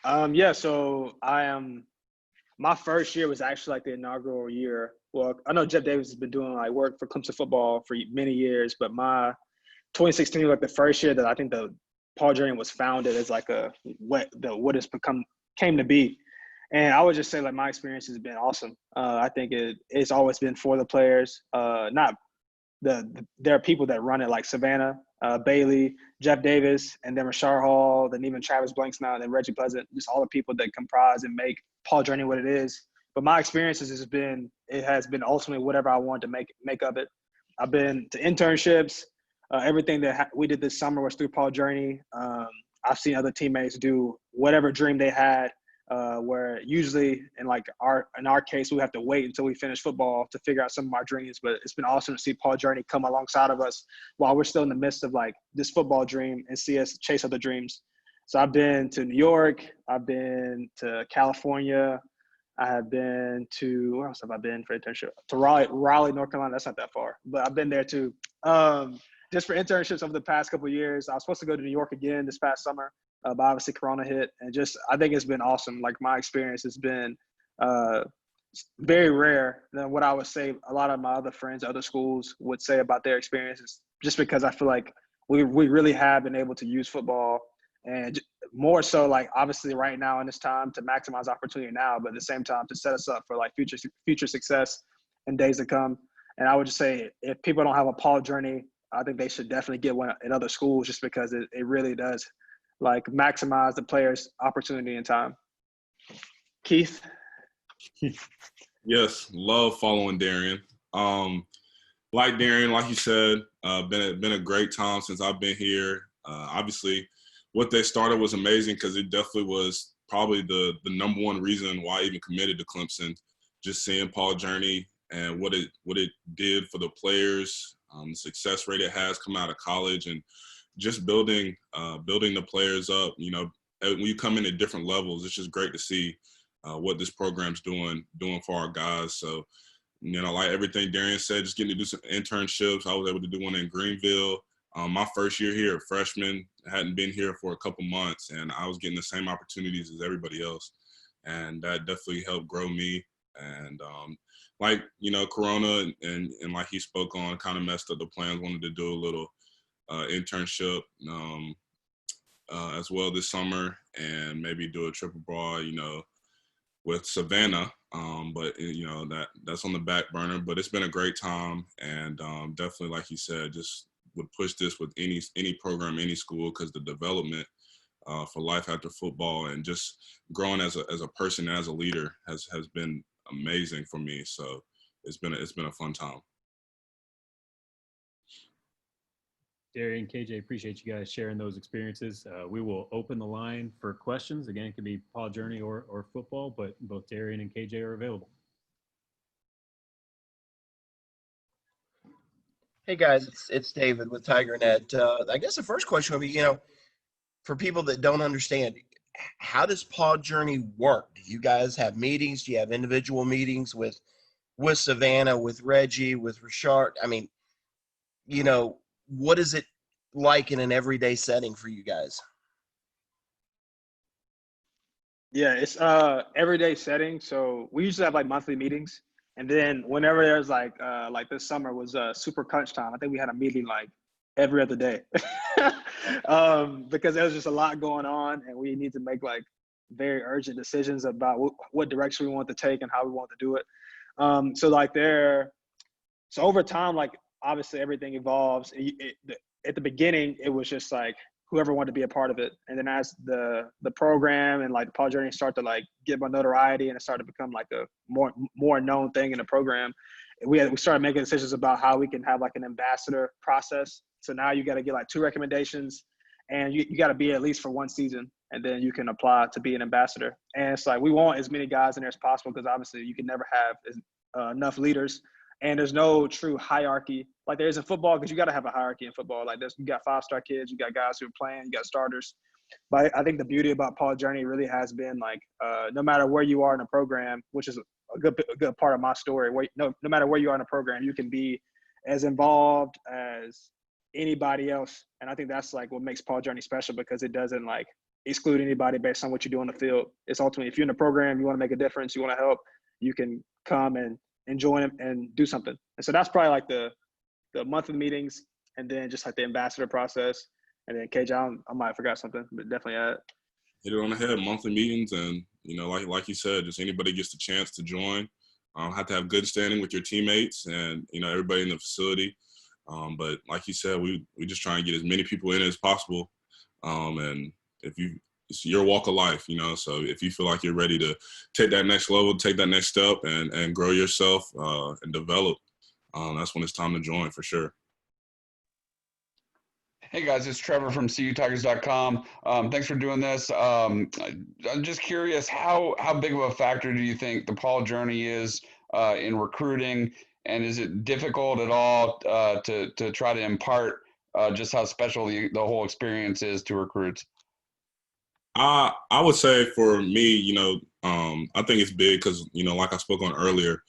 Yeah, so my first year was actually like the inaugural year. Well, I know Jeff Davis has been doing like work for Clemson football for many years, but my 2016 was like the first year that I think the Paul Darien was founded as like what it's become came to be. And I would just say like my experience has been awesome. I think it's always been for the players, not there are people that run it like Savannah, Bailey, Jeff Davis, and then Rashard Hall, then even Travis Blanks now, and then Reggie Pleasant, just all the people that comprise and make Paul Journey what it is. But my experiences it has been ultimately whatever I wanted to make of it. I've been to internships. Everything that we did this summer was through Paul Journey. I've seen other teammates do whatever dream they had, where usually in our case we have to wait until we finish football to figure out some of our dreams. But it's been awesome to see Paul Journey come alongside of us while we're still in the midst of like this football dream and see us chase other dreams. So I've been to New York, I've been to California, I have been to where else have I been for internship? To Raleigh, North Carolina. That's not that far, but I've been there too. Just for internships over the past couple of years. I was supposed to go to New York again this past summer, but obviously Corona hit, and just I think it's been awesome. Like my experience has been uh, very rare than what I would say a lot of my other friends, other schools would say about their experiences. Just because I feel like we really have been able to use football and more so like obviously right now in this time to maximize opportunity now, but at the same time to set us up for like future success in days to come. And I would just say if people don't have a Paul journey, I think they should definitely get one in other schools just because it really does like maximize the players' opportunity and time. Keith? Yes, love following Darien. Like Darien, like you said, been a great time since I've been here. Obviously, what they started was amazing because it definitely was probably the number one reason why I even committed to Clemson. Just seeing Paul Journey and what it did for the players, the success rate it has come out of college, and just building the players up. You know, when you come in at different levels, it's just great to see what this program's doing for our guys. So, you know, like everything Darien said, just getting to do some internships. I was able to do one in Greenville. My first year here, a freshman, hadn't been here for a couple months, and I was getting the same opportunities as everybody else. And that definitely helped grow me. And like, you know, Corona and like he spoke on, kind of messed up the plans, wanted to do a little internship as well this summer and maybe do a trip abroad, you know, with Savannah. But you know, that's on the back burner, but it's been a great time. And definitely, like you said, just would push this with any program, any school, because the development for life after football and just growing as a person, as a leader has been amazing for me. So it's been a fun time. Darien, KJ, appreciate you guys sharing those experiences. We will open the line for questions. Again, it can be Paul Journey or football, but both Darien and KJ are available. Hey guys, it's David with TigerNet. I guess the first question would be, you know, for people that don't understand, how does Paul Journey work? Do you guys have meetings? Do you have individual meetings with Savannah, with Reggie, with Rashard? I mean, you know, what is it like in an everyday setting for you guys? Yeah, it's everyday setting. So we usually have like monthly meetings. And then whenever there's like this summer was super crunch time. I think we had a meeting like every other day. Because there was just a lot going on and we need to make like very urgent decisions about what direction we want to take and how we want to do it. So over time, like obviously everything evolves. At the beginning, it was just like whoever wanted to be a part of it. And then as the program and like the Paul Journey start to like get more notoriety and it started to become like a more known thing in the program, we started making decisions about how we can have like an ambassador process. So now you got to get like 2 recommendations and you got to be at least for 1 season and then you can apply to be an ambassador. And it's like we want as many guys in there as possible because obviously you can never have enough leaders. And there's no true hierarchy like there is in football because you got to have a hierarchy in football. Like you got 5-star kids, you got guys who are playing, you got starters. But I think the beauty about Paul Journey really has been like no matter where you are in a program, which is a good part of my story. No matter where you are in a program, you can be as involved as anybody else. And I think that's like what makes Paul Journey special because it doesn't like exclude anybody based on what you do on the field. It's ultimately, if you're in the program, you want to make a difference, you want to help, you can come and join them and do something. And so that's probably like the monthly meetings, and then just like the ambassador process. And then KJ, I might have forgot something, but definitely add. Hit it on the head, monthly meetings, and like you said, just anybody gets the chance to join. Have to have good standing with your teammates and everybody in the facility. But like you said, we just try and get as many people in as possible. And it's your walk of life, so if you feel like you're ready to take that next level, take that next step, and grow yourself and develop, that's when it's time to join for sure. Hey guys, it's Trevor from CUTigers.com. Thanks for doing this. I'm just curious, how big of a factor do you think the Paul journey is in recruiting, and is it difficult at all to try to impart just how special the whole experience is to recruits? I would say for me, I think it's big because like I spoke on earlier,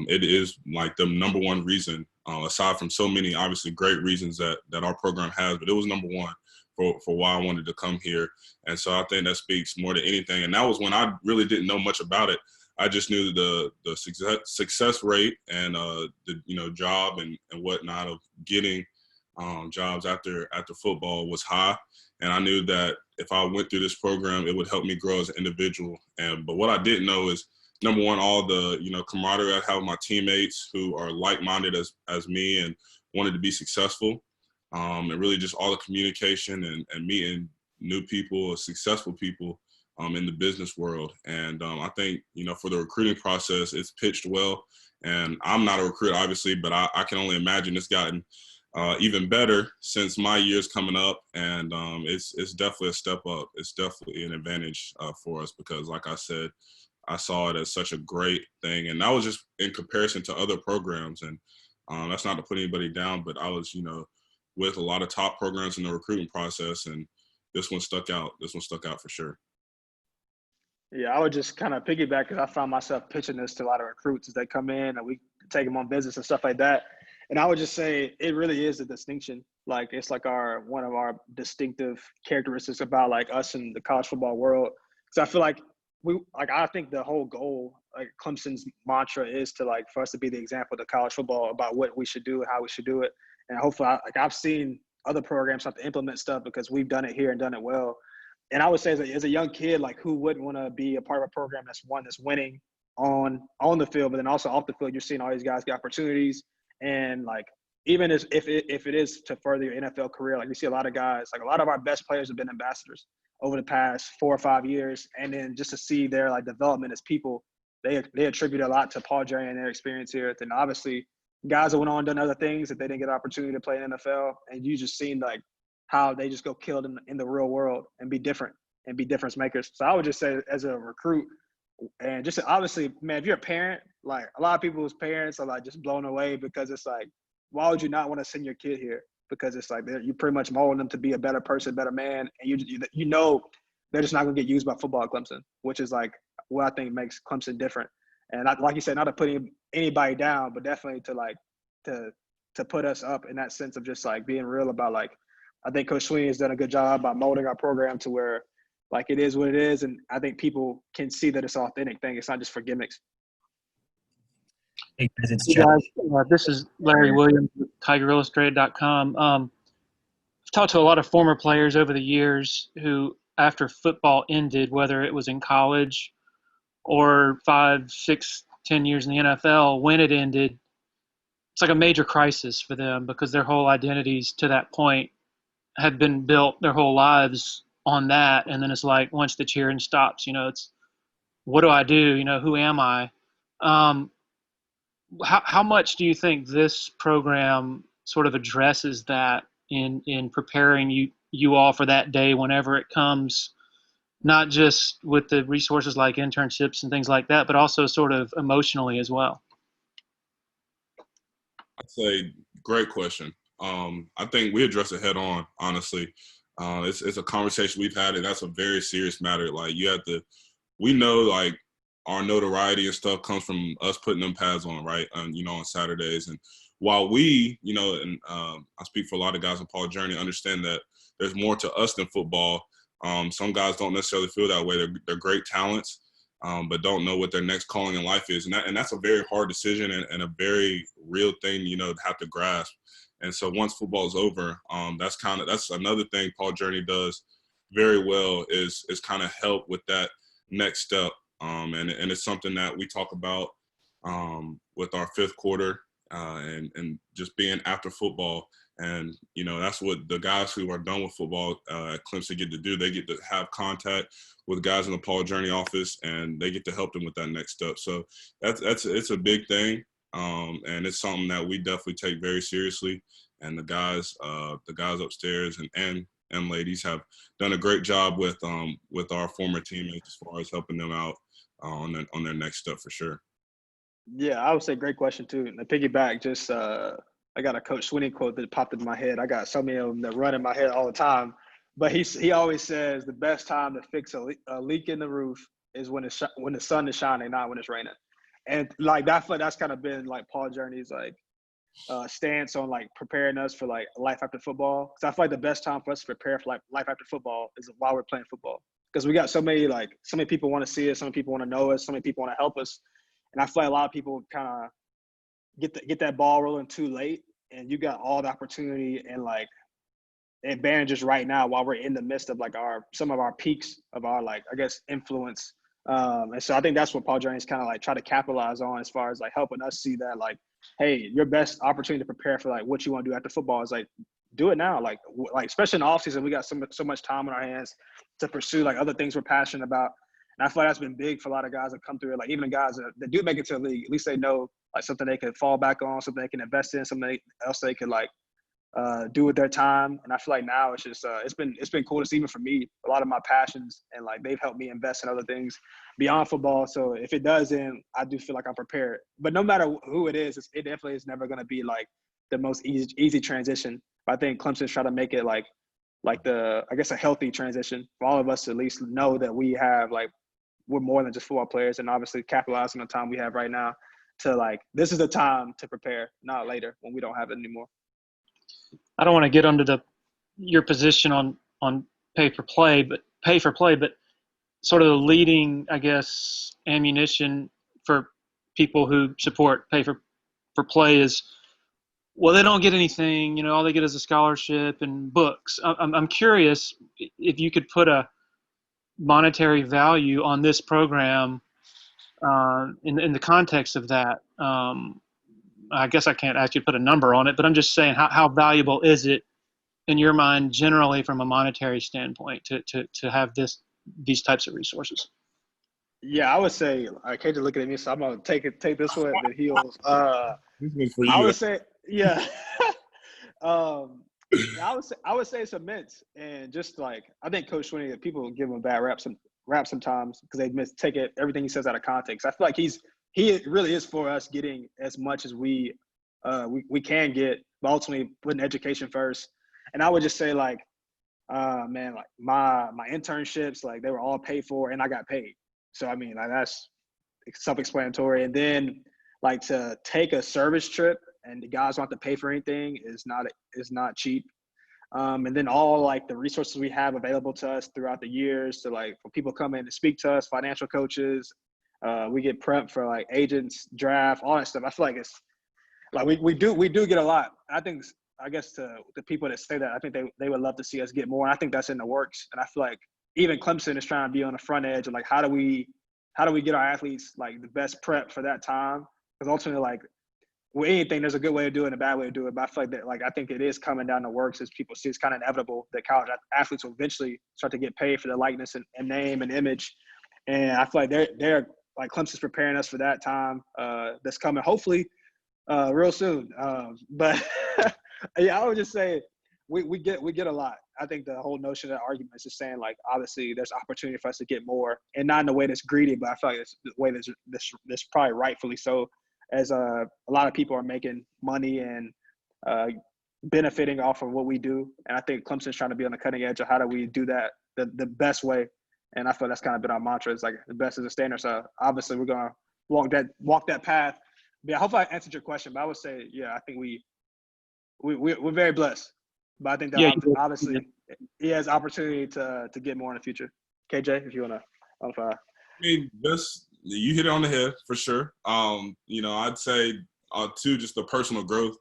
it is like the number one reason, aside from so many obviously great reasons that our program has, but it was number one for why I wanted to come here. And so I think that speaks more to anything. And that was when I really didn't know much about it. I just knew the success rate and the job and whatnot of getting jobs after football was high. And I knew that if I went through this program, it would help me grow as an individual. But what I didn't know is, number one, all the camaraderie I have with my teammates who are like-minded as me and wanted to be successful, and really just all the communication and meeting new people, successful people in the business world. And I think for the recruiting process, it's pitched well. And I'm not a recruiter, obviously, but I can only imagine it's gotten even better since my year's coming up. And it's definitely a step up. It's definitely an advantage for us because, like I said, I saw it as such a great thing. And that was just in comparison to other programs. And that's not to put anybody down, but I was, with a lot of top programs in the recruiting process, and this one stuck out. This one stuck out for sure. Yeah, I would just kind of piggyback because I found myself pitching this to a lot of recruits as they come in and we take them on business and stuff like that. And I would just say it really is a distinction. Like it's like one of our distinctive characteristics about like us in the college football world. Because I feel like I think the whole goal, like Clemson's mantra is to like for us to be the example to college football about what we should do and how we should do it. And hopefully, I've seen other programs have to implement stuff because we've done it here and done it well. And I would say as a young kid, like who wouldn't want to be a part of a program that's winning on the field, but then also off the field, you're seeing all these guys get opportunities. And like even if it is to further your NFL career, like we see a lot of guys, like a lot of our best players have been ambassadors over the past 4 or 5 years. And then just to see their like development as people, they attribute a lot to Paul Darien and their experience here. Then obviously guys that went on and done other things that they didn't get an opportunity to play in the NFL. And you just seen like how they just go killed in the real world and be different and be difference makers. So I would just say as a recruit, and just obviously, man, if you're a parent, like a lot of people's parents are like just blown away because it's like, why would you not want to send your kid here? Because it's like you pretty much molding them to be a better person, better man, and you know they're just not going to get used by football at Clemson, which is like what I think makes Clemson different. And like you said, not to put anybody down, but definitely to like to put us up in that sense of just like being real about like I think Coach Sweeney has done a good job by molding our program to where like it is what it is, and I think people can see that it's an authentic thing. It's not just for gimmicks. Hey guys, it's Hey Jeff. guys, this is Larry Williams with TigerIllustrated.com. I've talked to a lot of former players over the years who, after football ended, whether it was in college or 5, 6, 10 years in the NFL, when it ended, it's like a major crisis for them because their whole identities to that point had been built their whole lives on that. And then it's like, once the cheering stops, it's, what do I do? Who am I? How much do you think this program sort of addresses that in preparing you all for that day whenever it comes, not just with the resources like internships and things like that, but also sort of emotionally as well? I'd say great question. I think we address it head on, honestly. It's a conversation we've had, and that's a very serious matter. Like we know like our notoriety and stuff comes from us putting them pads on, right? On Saturdays. And while we, and I speak for a lot of guys on Paul's journey, understand that there's more to us than football. Some guys don't necessarily feel that way. They're great talents, but don't know what their next calling in life is. And that's a very hard decision and a very real thing, to have to grasp. And so once football is over, that's another thing Paul Journey does very well is kind of help with that next step. And it's something that we talk about with our fifth quarter and just being after football. And, that's what the guys who are done with football at Clemson get to do. They get to have contact with guys in the Paul Journey office, and they get to help them with that next step. So it's a big thing, and it's something that we definitely take very seriously. And the guys upstairs and ladies have done a great job with our former teammates as far as helping them out on their next step for sure. Yeah, I would say great question too. And to piggyback, just I got a Coach Swinney quote that popped into my head. I got so many of them that run in my head all the time. But he always says the best time to fix a leak in the roof is when the sun is shining, not when it's raining. And like that's kind of been like Paul Journey's like stance on like preparing us for like life after football. Because I feel like the best time for us to prepare for like life after football is while we're playing football. Because we got so many people want to see us, so many people want to know us, so many people want to help us. And I feel like a lot of people kind of get that ball rolling too late, and you got all the opportunity and like advantages right now while we're in the midst of like some of our peaks of our like I guess influence. And so I think that's what Paul Journey's kind of like try to capitalize on as far as like helping us see that like, hey, your best opportunity to prepare for like what you want to do after football is like do it now. Like especially in the offseason, we got so much time on our hands to pursue like other things we're passionate about. And I feel like that's been big for a lot of guys that come through it. Like even the guys that do make it to the league, at least they know like something they can fall back on, something they can invest in, something else they can like do with their time. And I feel like now it's just it's been cool to see, even for me, a lot of my passions, and like they've helped me invest in other things beyond football. So if it does end, I do feel like I'm prepared. But no matter who it is, it definitely is never going to be like the most easy transition. But I think Clemson's trying to make it like I guess a healthy transition for all of us to at least know that we're more than just football players, and obviously capitalizing on the time we have right now to like, this is the time to prepare, not later when we don't have it anymore. I don't want to get under your position on pay for play, but sort of the leading, I guess, ammunition for people who support pay for play is, well, they don't get anything, all they get is a scholarship and books. I'm curious if you could put a monetary value on this program in the context of that. I guess I can't ask you to put a number on it, but I'm just saying how valuable is it in your mind generally from a monetary standpoint to have these types of resources? Yeah, I would say, KJ looking at me, so I'm gonna take this one at the heels. This one's for you. I would say, yeah. I would say it's immense, and just like I think Coach Swinney, people give him a bad rap sometimes because they take everything he says out of context. I feel like he really is for us getting as much as we can get, but ultimately putting education first. And I would just say like, man, like my internships, like they were all paid for, and I got paid. So I mean, like that's self-explanatory. And then like to take a service trip and the guys don't have to pay for anything is not cheap. And then all like the resources we have available to us throughout the years to like for people come in to speak to us, financial coaches, we get prepped for like agents, draft, all that stuff. I feel like it's like we do get a lot. I guess to the people that say that, I think they would love to see us get more. And I think that's in the works. And I feel like even Clemson is trying to be on the front edge of like how do we get our athletes like the best prep for that time? Because ultimately, like with anything, there's a good way to do it and a bad way to do it. But I feel like that, like I think it is coming down the works as people see. It's kind of inevitable that college athletes will eventually start to get paid for their likeness and name and image. And I feel like they're like Clemson's preparing us for that time that's coming, hopefully real soon. But yeah, I would just say we get a lot. I think the whole notion of that argument is just saying like obviously there's opportunity for us to get more, and not in a way that's greedy, but I feel like it's the way that's probably rightfully so, as a lot of people are making money and benefiting off of what we do. And I think Clemson's trying to be on the cutting edge of how do we do that the best way. And I feel that's kind of been our mantra. It's like the best is a standard. So obviously we're gonna walk that path. But yeah, hopefully I answered your question. But I would say, yeah, I think we're very blessed. But I think that obviously he has opportunity to get more in the future. KJ, if you wanna, I mean, you hit it on the head for sure. I'd say too, just the personal growth,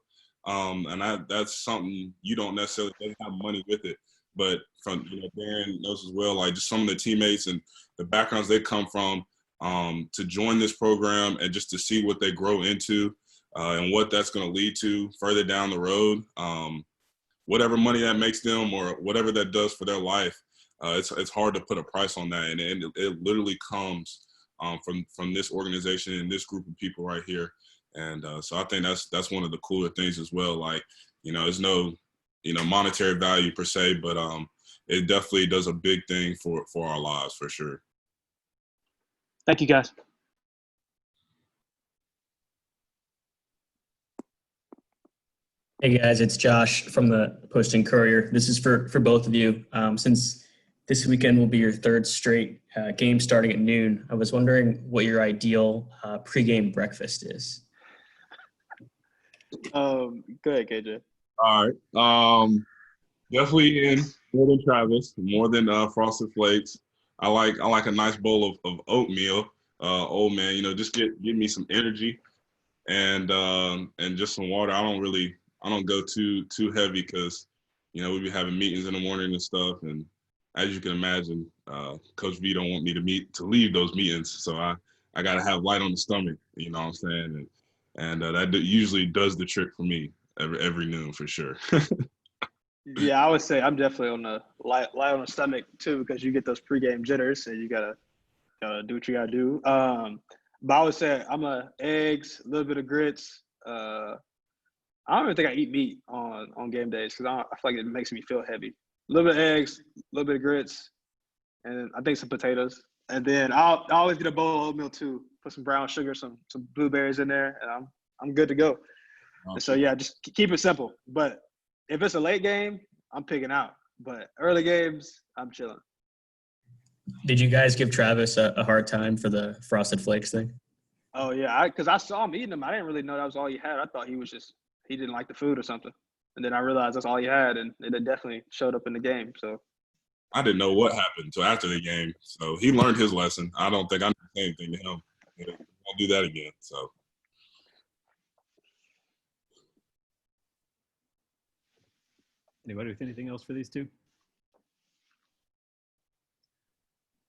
and that's something you don't necessarily have money with it. But from Darren knows as well, like just some of the teammates and the backgrounds they come from, to join this program and just to see what they grow into, and what that's going to lead to further down the road. Whatever money that makes them or whatever that does for their life, it's hard to put a price on that, and it literally comes from this organization and this group of people right here. And so I think that's one of the cooler things as well. Like, there's no monetary value per se, but it definitely does a big thing for our lives for sure. Thank you, guys. Hey guys, it's Josh from the Post and Courier. This is for both of you. Since this weekend will be your third straight game starting at noon, I was wondering what your ideal pregame breakfast is. go ahead, KJ. All right. Definitely in more than Travis, more than Frosted Flakes. I like a nice bowl of oatmeal. Oh man, just give me some energy and just some water. I don't go too heavy because we be having meetings in the morning and stuff. And as you can imagine, Coach V don't want me to leave those meetings, so I gotta have light on the stomach. You know what I'm saying? And that usually does the trick for me every noon for sure. Yeah, I would say I'm definitely on the light on the stomach too, because you get those pregame jitters and you gotta do what you gotta do. But I would say I'm eggs, a little bit of grits. I don't even think I eat meat on game days because I feel like it makes me feel heavy. A little bit of eggs, a little bit of grits, and I think some potatoes. And then I always get a bowl of oatmeal too. Put some brown sugar, some blueberries in there, and I'm good to go. And so yeah, just keep it simple. But if it's a late game, I'm picking out. But early games, I'm chilling. Did you guys give Travis a hard time for the Frosted Flakes thing? Oh yeah, because I saw him eating them. I didn't really know that was all he had. I thought he didn't like the food or something. And then I realized that's all he had, and it definitely showed up in the game. So I didn't know what happened until after the game. So he learned his lesson. I don't think I need to say anything to him. I'll do that again. So. Anybody with anything else for these two?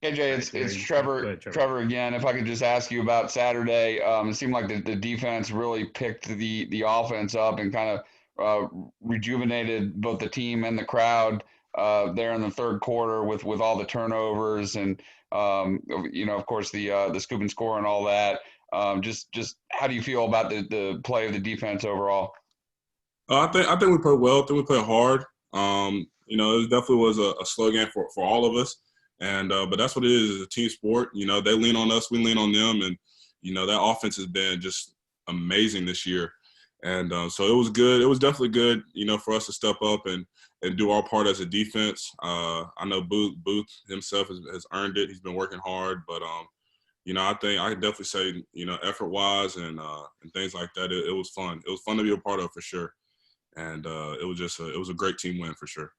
KJ, it's Trevor. Go ahead, Trevor. Trevor again. If I could just ask you about Saturday, it seemed like the defense really picked the offense up and kind of rejuvenated both the team and the crowd there in the third quarter with all the turnovers and of course the scoop and score and all that. Just how do you feel about the play of the defense overall? I think we played well. I think we played hard. It definitely was a slow game for all of us. And but that's what it is. It's a team sport. They lean on us, we lean on them, and that offense has been just amazing this year. And so it was good. It was definitely good, for us to step up and do our part as a defense. I know Booth himself has earned it. He's been working hard, but I think I can definitely say effort wise and things like that. It was fun. It was fun to be a part of for sure. And it was a great team win for sure.